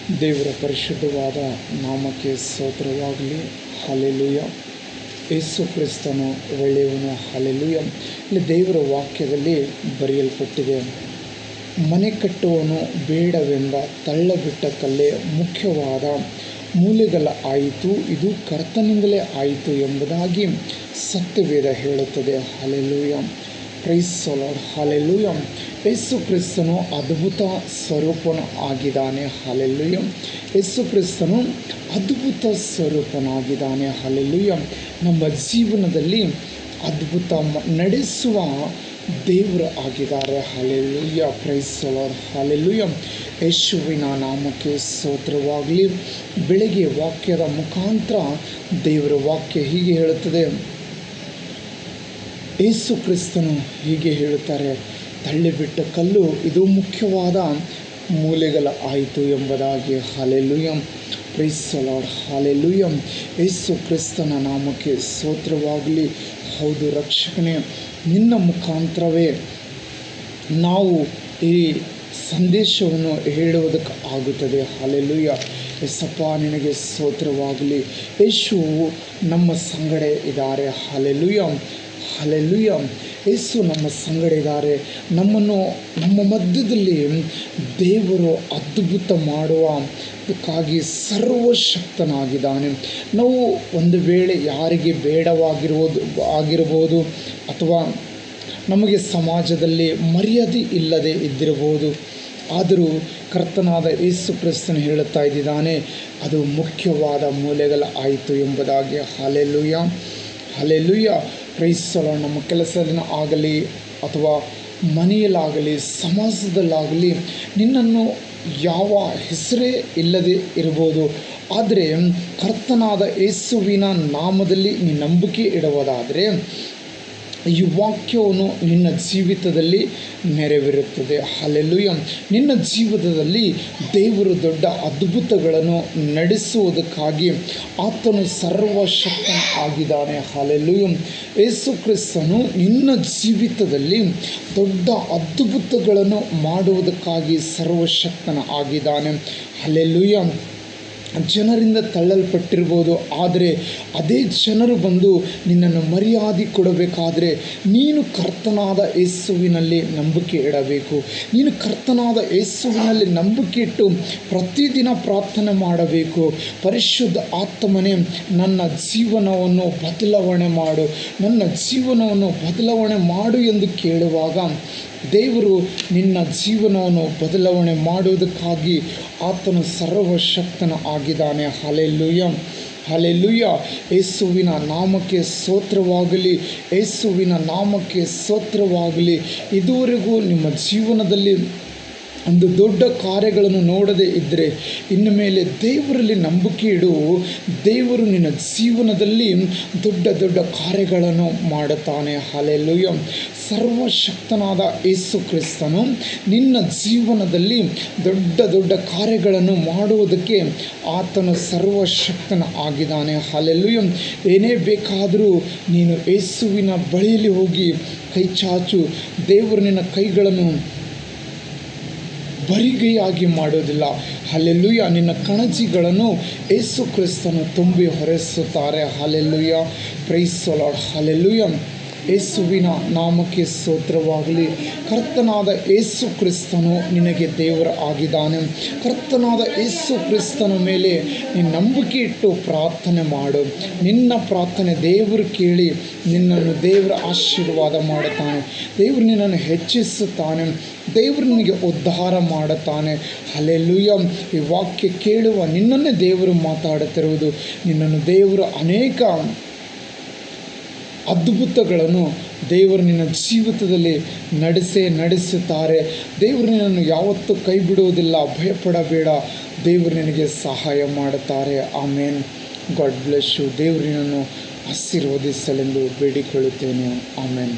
ದೇವರ ಪರಿಶುದ್ಧವಾದ ನಾಮಕ್ಕೆ ಸ್ತೋತ್ರವಾಗಲಿ. ಹಲ್ಲೆಲೂಯ. ಯೇಸು ಕ್ರಿಸ್ತನು ಒಳ್ಳೆಯವನು. ಹಲ್ಲೆಲೂಯ. ಇಲ್ಲಿ ದೇವರ ವಾಕ್ಯದಲ್ಲಿ ಬರೆಯಲ್ಪಟ್ಟಿದೆ, ಮನೆ ಕಟ್ಟುವನು ಬೇಡವೆಂದ ತಳ್ಳಬಿಟ್ಟ ಕಲ್ಲೇ ಮುಖ್ಯವಾದ ಮೂಲೆಗಳ ಆಯಿತು, ಇದು ಕರ್ತನಿಂದಲೇ ಆಯಿತು ಎಂಬುದಾಗಿ ಸತ್ಯವೇದ ಹೇಳುತ್ತದೆ. Hallelujah. Praise the Lord. Hallelujah. ಯೇಸು ಕ್ರಿಸ್ತನು ಅದ್ಭುತ ಸ್ವರೂಪನು ಆಗಿದ್ದಾನೆ. ಹಲ್ಲೆಲೂಯ. ಯೇಸು ಕ್ರಿಸ್ತನು ಅದ್ಭುತ ಸ್ವರೂಪನಾಗಿದ್ದಾನೆ. ಹಲ್ಲೆಲೂಯ. ನಮ್ಮ ಜೀವನದಲ್ಲಿ ಅದ್ಭುತ ನಡೆಸುವ ದೇವರು ಆಗಿದ್ದಾರೆ. Hallelujah. Praise the Lord. Hallelujah. ಯೇಸುವಿನ ನಾಮಕ್ಕೆ ಸ್ತೋತ್ರವಾಗಲಿ. ಬೆಳಗ್ಗೆ ವಾಕ್ಯದ ಮುಖಾಂತರ ದೇವರ ವಾಕ್ಯ ಹೀಗೆ ಹೇಳುತ್ತದೆ, ಯೇಸು ಕ್ರಿಸ್ತನು ಹೀಗೆ ಹೇಳುತ್ತಾರೆ, ತಳ್ಳಿಬಿಟ್ಟ ಕಲ್ಲು ಇದು ಮುಖ್ಯವಾದ ಮೂಲೆಗಳ ಆಯಿತು ಎಂಬುದಾಗಿ. Hallelujah. Praise the Lord. Hallelujah. ಯೇಸು ಕ್ರಿಸ್ತನ ನಾಮಕ್ಕೆ ಸ್ತೋತ್ರವಾಗಲಿ. ಹೌದು ರಕ್ಷಕನೇ, ನಿನ್ನ ಮುಖಾಂತರವೇ ನಾವು ಈ ಸಂದೇಶವನ್ನು ಹೇಳುವುದಕ್ಕೆ ಆಗುತ್ತದೆ. ಹಲ್ಲೆಲೂಯ. ಯೇಸಪ್ಪ ನಿನಗೆ ಸ್ತೋತ್ರವಾಗಲಿ. ಯೇಸುವು ನಮ್ಮ ಸಂಗಡ ಇದ್ದಾರೆ. ಹಲ್ಲೆಲೂಯ. ಹಲ್ಲೆಲೂಯ. ಯೇಸು ನಮ್ಮ ಸಂಗಡ ಇದ್ದಾರೆ. ನಮ್ಮ ಮಧ್ಯದಲ್ಲಿ ದೇವರು ಅದ್ಭುತ ಮಾಡುವುದಕ್ಕಾಗಿ ಸರ್ವಶಕ್ತನಾಗಿದ್ದಾನೆ. ನಾವು ಒಂದು ವೇಳೆ ಯಾರಿಗೆ ಆಗಿರಬಹುದು ಅಥವಾ ನಮಗೆ ಸಮಾಜದಲ್ಲಿ ಮರ್ಯಾದೆ ಇಲ್ಲದೆ ಇದ್ದಿರಬಹುದು, ಆದರೂ ಕರ್ತನಾದ ಯೇಸು ಕ್ರಿಸ್ತನು ಹೇಳುತ್ತಾ ಇದ್ದಾನೆ, ಅದು ಮುಖ್ಯವಾದ ಮೂಲೆಗಳ ಆಯಿತು ಎಂಬುದಾಗಿ. Hallelujah. Hallelujah. Praise the Lord. ನಮ್ಮ ಕೆಲಸದಲ್ಲಿ ಆಗಲಿ ಅಥವಾ ಮನೆಯಲ್ಲಾಗಲಿ ಸಮಾಜದಲ್ಲಾಗಲಿ ನಿನ್ನನ್ನು ಯಾವ ಹೆಸರೇ ಇಲ್ಲದೆ ಇರ್ಬೋದು, ಆದರೆ ಕರ್ತನಾದ ಯೇಸುವಿನ ನಾಮದಲ್ಲಿ ನೀ ನಂಬಿಕೆ ಇಡುವುದಾದರೆ ಈ ವಾಕ್ಯವನ್ನು ನಿನ್ನ ಜೀವಿತದಲ್ಲಿ ನೆರವೇರುತ್ತದೆ. ಹಲ್ಲೆಲೂಯ. ನಿನ್ನ ಜೀವಿತದಲ್ಲಿ ದೇವರು ದೊಡ್ಡ ಅದ್ಭುತಗಳನ್ನು ನಡೆಸುವುದಕ್ಕಾಗಿ ಆತನು ಸರ್ವಶಕ್ತನ ಆಗಿದ್ದಾನೆ. ಹಲ್ಲೆಲೂಯ. ಯೇಸು ಕ್ರಿಸ್ತನು ನಿನ್ನ ಜೀವಿತದಲ್ಲಿ ದೊಡ್ಡ ಅದ್ಭುತಗಳನ್ನು ಮಾಡುವುದಕ್ಕಾಗಿ ಸರ್ವಶಕ್ತನ ಆಗಿದ್ದಾನೆ. ಹಲ್ಲೆಲೂಯ. ಜನರಿಂದ ತಳ್ಳಲ್ಪಟ್ಟಿರ್ಬೋದು, ಆದರೆ ಅದೇ ಜನರು ಬಂದು ನಿನ್ನನ್ನು ಮರ್ಯಾದೆ ಕೊಡಬೇಕಾದರೆ ನೀನು ಕರ್ತನಾದ ಯೇಸುವಿನಲ್ಲಿ ನಂಬಿಕೆ ಇಡಬೇಕು. ನೀನು ಕರ್ತನಾದ ಯೇಸುವಿನಲ್ಲಿ ನಂಬಿಕೆ ಇಟ್ಟು ಪ್ರತಿದಿನ ಪ್ರಾರ್ಥನೆ ಮಾಡಬೇಕು. ಪರಿಶುದ್ಧ ಆತ್ಮನೇ, ನನ್ನ ಜೀವನವನ್ನು ಬದಲಾವಣೆ ಮಾಡು, ನನ್ನ ಜೀವನವನ್ನು ಬದಲಾವಣೆ ಮಾಡು ಎಂದು ಕೇಳುವಾಗ ದೇವರು ನಿನ್ನ ಜೀವನವನ್ನು ಬದಲಾವಣೆ ಮಾಡುವುದಕ್ಕಾಗಿ ಆತನು ಸರ್ವಶಕ್ತನ ಆಗಿದ್ದಾನೆ. ಹಲ್ಲೆಲೂಯ. ಹಲ್ಲೆಲೂಯ. ಯೇಸುವಿನ ನಾಮಕ್ಕೆ ಸ್ತೋತ್ರವಾಗಲಿ. ಯೇಸುವಿನ ನಾಮಕ್ಕೆ ಸ್ತೋತ್ರವಾಗಲಿ. ಇದುವರೆಗೂ ನಿಮ್ಮ ಜೀವನದಲ್ಲಿ ಒಂದು ದೊಡ್ಡ ಕಾರ್ಯಗಳನ್ನು ನೋಡದೇ ಇದ್ದರೆ ಇನ್ನು ಮೇಲೆ ದೇವರಲ್ಲಿ ನಂಬಿಕೆ ಇಡು. ದೇವರು ನಿನ್ನ ಜೀವನದಲ್ಲಿ ದೊಡ್ಡ ದೊಡ್ಡ ಕಾರ್ಯಗಳನ್ನು ಮಾಡುತ್ತಾನೆ. ಹಲ್ಲೆಲೂಯ. ಸರ್ವಶಕ್ತನಾದ ಯೇಸು ಕ್ರಿಸ್ತನು ನಿನ್ನ ಜೀವನದಲ್ಲಿ ದೊಡ್ಡ ದೊಡ್ಡ ಕಾರ್ಯಗಳನ್ನು ಮಾಡುವುದಕ್ಕೆ ಆತನು ಸರ್ವಶಕ್ತನ ಆಗಿದ್ದಾನೆ. ಹಲ್ಲೆಲೂಯ. ಏನೇ ಬೇಕಾದರೂ ನೀನು ಯೇಸುವಿನ ಬಳಿಯಲ್ಲಿ ಹೋಗಿ ಕೈ ಚಾಚು. ದೇವರು ನಿನ್ನ ಕೈಗಳನ್ನು ಬರಿಗೈಯಾಗಿ ಮಾಡೋದಿಲ್ಲ. ಹಲ್ಲೆಲೂಯ. ನಿನ್ನ ಕಣಜಿಗಳನ್ನು ಯೇಸು ಕ್ರಿಸ್ತನು ತುಂಬಿ ಹೊರಿಸುತ್ತಾರೆ. Hallelujah. Praise the Lord. Hallelujah. ಯೇಸುವಿನ ನಾಮಕ್ಕೆ ಸ್ತೋತ್ರವಾಗಲಿ. ಕರ್ತನಾದ ಯೇಸು ಕ್ರಿಸ್ತನು ನಿನಗೆ ದೇವರು ಆಗಿದ್ದಾನೆ. ಕರ್ತನಾದ ಯೇಸು ಕ್ರಿಸ್ತನ ಮೇಲೆ ನೀನು ನಂಬಿಕೆ ಇಟ್ಟು ಪ್ರಾರ್ಥನೆ ಮಾಡು. ನಿನ್ನ ಪ್ರಾರ್ಥನೆ ದೇವರು ಕೇಳಿ ನಿನ್ನನ್ನು ದೇವರ ಆಶೀರ್ವಾದ ಮಾಡುತ್ತಾನೆ. ದೇವರು ನಿನ್ನನ್ನು ಹೆಚ್ಚಿಸುತ್ತಾನೆ. ದೇವರು ನಿನಗೆ ಉದ್ಧಾರ ಮಾಡುತ್ತಾನೆ. ಹಲ್ಲೆಲೂಯ. ಈ ವಾಕ್ಯ ಕೇಳುವ ನಿನ್ನನ್ನೇ ದೇವರು ಮಾತಾಡುತ್ತಿರುವುದು. ನಿನ್ನನ್ನು ದೇವರು ಅನೇಕ ಅದ್ಭುತಗಳನ್ನು ದೇವರು ನಿನ್ನ ಜೀವಿತದಲ್ಲಿ ನಡೆಸುತ್ತಾರೆ. ದೇವರು ನಿನ್ನನ್ನು ಯಾವತ್ತೂ ಕೈ ಬಿಡುವುದಿಲ್ಲ. ಭಯಪಡಬೇಡ. ದೇವರು ನಿನಗೆ ಸಹಾಯ ಮಾಡುತ್ತಾರೆ. ಆಮೇನ್. God bless you. ದೇವರು ನಿನ್ನನ್ನು ಆಶೀರ್ವದಿಸಲೆಂದು ಬೇಡಿಕೊಳ್ಳುತ್ತೇನೆ. ಆಮೇನ್.